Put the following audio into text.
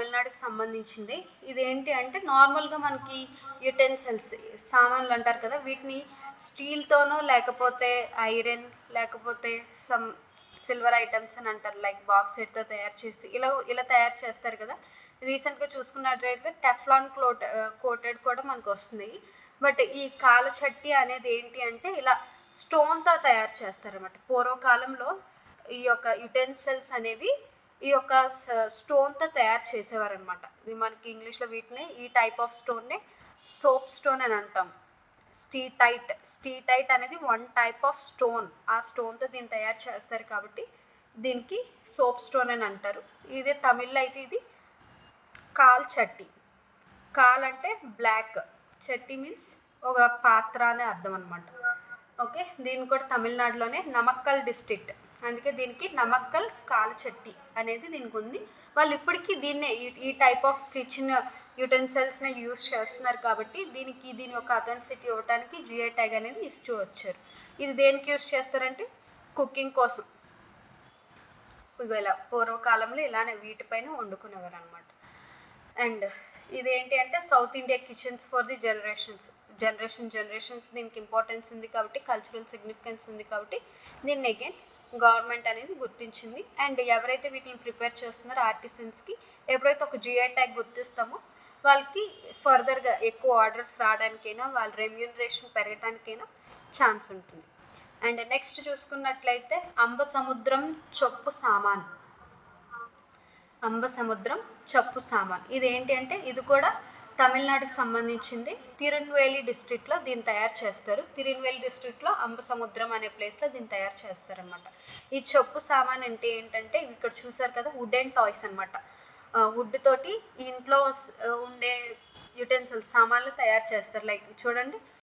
తమిళనాడుకి సంబంధించింది. ఇదేంటి అంటే నార్మల్‌గా మనకి యుటెన్సిల్స్ సామాన్లు అంటారు కదా! వీటిని స్టీల్‌తోనో లేకపోతే ఐరన్ లేకపోతే సమ్ సిల్వర్ ఐటెమ్స్ అని అంటారు. లైక్ బాక్సైట్‌తో తయారు చేసి ఇలా తయారు చేస్తారు కదా! రీసెంట్‌గా చూసుకున్నట్లయితే టెఫ్లాన్ కోటెడ్ కూడా మనకొస్తున్నాయి. బట్ ఈ కాలచట్టి అనేది ఏంటి అంటే ఇలా స్టోన్‌తో తయారు చేస్తారన్నమాట. పూర్వకాలంలో ఈ యొక్క యుటెన్సిల్స్ అనేవి ఈ యొక్క స్టోన్‌తో తయారు చేసేవారనమాట. ఇది మనకి ఇంగ్లీష్‌లో వీటిని ఈ టైప్ ఆఫ్ స్టోన్‌ని సోప్ స్టోన్ అని అంటాం. స్టీటైట్ అనేది వన్ టైప్ ఆఫ్ స్టోన్. ఆ స్టోన్‌తో దీన్ని తయారు చేస్తారు కాబట్టి దీనికి సోప్ స్టోన్ అని అంటారు. ఇది తమిళ్‌లో అయితే ఇది కాల్ చట్టి. కాల్ అంటే బ్లాక్, చట్టి మీన్స్ ఒక పాత్ర అనే అర్థం అనమాట. ఓకే, దీన్ని కూడా తమిళనాడులోనే నమక్కల్ డిస్ట్రిక్ట్, అందుకే దీనికి నమక్కల్ కాలచట్టి అనేది దీనికి ఉంది. వాళ్ళు ఇప్పటికీ దీన్నే ఈ టైప్ ఆఫ్ కిచెన్ యుటెన్సిల్స్ని యూస్ చేస్తున్నారు కాబట్టి దీని యొక్క అథెంటిసిటీ ఇవ్వడానికి జిఐ ట్యాగ్ అనేది ఇస్తూ వచ్చారు. ఇది దేనికి యూస్ చేస్తారంటే కుకింగ్ కోసం. ఇలా పూర్వకాలంలో ఇలానే వీటిపైన వండుకునేవారు అనమాట. అండ్ ఇదేంటి అంటే south India kitchens for the generations దీనికి ఇంపార్టెన్స్ ఉంది కాబట్టి, కల్చరల్ సిగ్నిఫికెన్స్ ఉంది కాబట్టి దీన్ని అగైన్ గవర్నమెంట్ అనేది గుర్తించింది. అండ్ ఎవరైతే వీటిని ప్రిపేర్ చేస్తున్నారో ఆర్టిసన్స్కి ఎప్పుడైతే ఒక జిఐ ట్యాగ్ గుర్తిస్తామో వాళ్ళకి ఫర్దర్గా ఎక్కువ ఆర్డర్స్ రావడానికైనా వాళ్ళ రెమ్యూనరేషన్ పెరగడానికైనా ఛాన్స్ ఉంటుంది. అండ్ నెక్స్ట్ చూసుకున్నట్లయితే అంబసముద్రం చప్పు సామాన్ ఇదేంటి అంటే ఇది కూడా తమిళనాడుకి సంబంధించింది. తిరున్వేలి డిస్ట్రిక్ట్లో దీన్ని తయారు చేస్తారు. తిరున్వేలి డిస్ట్రిక్ట్లో అంబసముద్రం అనే ప్లేస్లో దీన్ని తయారు చేస్తారనమాట. ఈ చప్పు సామాన్ అంటే ఏంటంటే ఇక్కడ చూసారు కదా, వుడెన్ టాయ్స్ అనమాట. వుడ్ తోటి ఇంట్లో ఉండే యుటెన్సిల్స్ సామాన్లు తయారు చేస్తారు. లైక్ చూడండి,